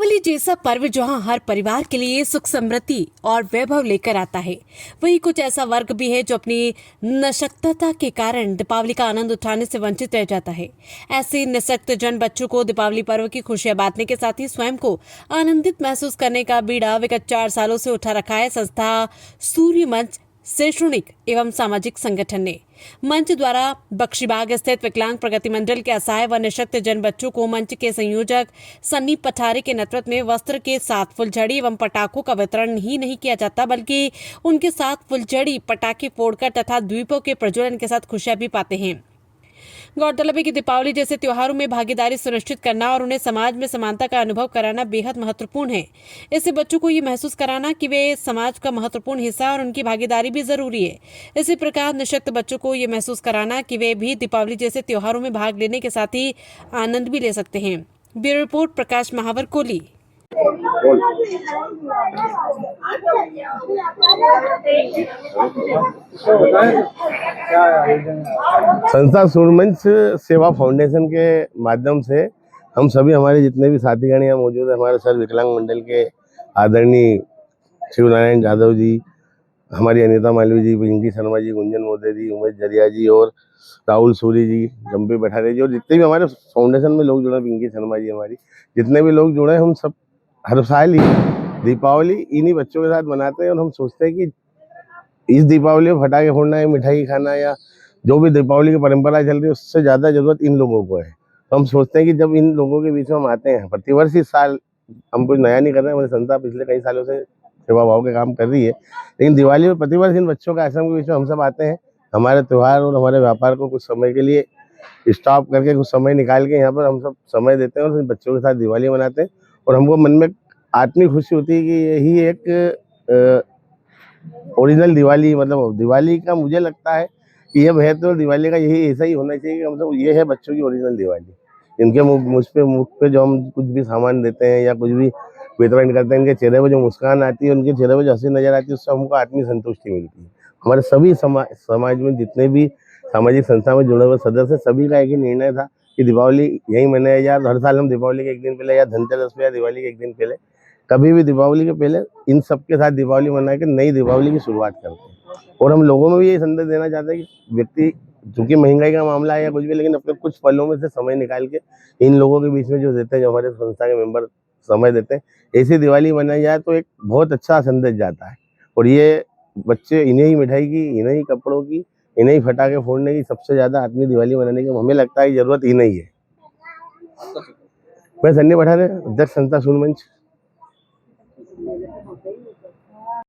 दीपावली जैसा पर्व जहां हर परिवार के लिए सुख समृद्धि और वैभव लेकर आता है, वहीं कुछ ऐसा वर्ग भी है जो अपनी निःशक्तता के कारण दीपावली का आनंद उठाने से वंचित रह जाता है। ऐसे निःशक्त जन बच्चों को दीपावली पर्व की खुशियां बांटने के साथ ही स्वयं को आनंदित महसूस करने का बीड़ा विगत 4 सालों से उठा रखा है संस्था सूर्य मंच शैक्षणिक एवं सामाजिक संगठन ने। मंच द्वारा बख्शीबाग स्थित विकलांग प्रगति मंडल के असहाय व निःशक्त जन बच्चों को मंच के संयोजक सन्नी पठारे के नेतृत्व में वस्त्र के साथ फुलझड़ी एवं पटाखों का वितरण ही नहीं किया जाता, बल्कि उनके साथ फुलझड़ी पटाखे फोड़कर तथा द्वीपों के प्रज्वलन के साथ खुशियां भी पाते हैं। गौरतलब है कि दीपावली जैसे त्योहारों में भागीदारी सुनिश्चित करना और उन्हें समाज में समानता का अनुभव कराना बेहद महत्वपूर्ण है। इससे बच्चों को ये महसूस कराना कि वे समाज का महत्वपूर्ण हिस्सा और उनकी भागीदारी भी जरूरी है। इसी प्रकार निःशक्त बच्चों को ये महसूस कराना कि वे भी दीपावली जैसे त्योहारों में भाग लेने के साथ ही आनंद भी ले सकते हैं। ब्यूरो रिपोर्ट, प्रकाश महावर, कोली। संस्था सूर्यमंच सेवा फाउंडेशन के माध्यम से हम सभी हमारे जितने भी साथीगण यहाँ मौजूद है, हमारे सर विकलांग मंडल के आदरणीय शिवनारायण यादव जी, हमारी अनीता मालवी जी, पिंकी शर्मा जी, गुंजन मोदे जी, उमेश जरिया जी और राहुल सूरी जी, जम्पी पठारे जी और जितने भी हमारे फाउंडेशन में लोग जुड़े, पिंकी शर्मा जी, हमारी जितने भी लोग जुड़े, हम सब हर साल ही दीपावली इन्हीं बच्चों के साथ मनाते हैं। और हम सोचते हैं कि इस दीपावली में फटाखे फोड़ना है, मिठाई खाना या जो भी दीपावली की परंपरा चल रही है, उससे ज़्यादा जरूरत इन लोगों को है। तो हम सोचते हैं कि जब इन लोगों के बीच में हम आते हैं, प्रतिवर्ष इस साल हम कुछ नया नहीं कर रहे हैं, हमारी संस्था पिछले कई सालों से सेवा भाव के काम कर रही है, लेकिन दिवाली में प्रतिवर्ष इन बच्चों के आश्रम के बीच में हम सब आते हैं। हमारे त्यौहार और हमारे व्यापार को कुछ समय के लिए स्टॉप करके, कुछ समय निकाल के यहाँ पर हम सब समय देते हैं और बच्चों के साथ दिवाली मनाते हैं। और हमको मन में आत्मिक खुशी होती है कि यही एक ओरिजिनल दिवाली, मतलब दिवाली का मुझे लगता है कि ये है तो दिवाली का यही ऐसा ही होना चाहिए कि मतलब ये है बच्चों की ओरिजिनल दिवाली। इनके मुख पे जो हम कुछ भी सामान देते हैं या कुछ भी वितरण करते हैं, इनके चेहरे पे जो मुस्कान आती है, उनके चेहरे पे जो हंसी नजर आती है, उससे हमको आत्मिक संतुष्टि मिलती है। हमारे सभी समाज में जितने भी सामाजिक संस्था में जुड़े हुए सदस्य, सभी का एक ही निर्णय था कि दीपावली यही मनाया जाए। हर साल हम दीपावली के एक दिन पहले या धनतेरस पे या दिवाली के एक दिन पहले, कभी भी दीपावली के पहले इन सबके साथ दीपावली मना के नई दीपावली की शुरुआत करते हैं। और हम लोगों में भी ये संदेश देना चाहते हैं कि व्यक्ति, चूंकि महंगाई का मामला है या कुछ भी, लेकिन अपने कुछ पलों में से समय निकाल के इन लोगों के बीच में जो देते हैं, जो हमारे संस्था के मेंबर समय देते हैं, ऐसी दिवाली मनाई जाए तो एक बहुत अच्छा संदेश जाता है। और ये बच्चे इन्हें ही मिठाई की, इन्हें ही कपड़ों की, इन्हें ही फटाखे फोड़ने की सबसे ज्यादा आत्मीय दिवाली मनाने की हमें लगता है जरूरत इन्हें ही है। मैं सन्नी पठारे, अध्यक्ष संस्था सूर्यमंच।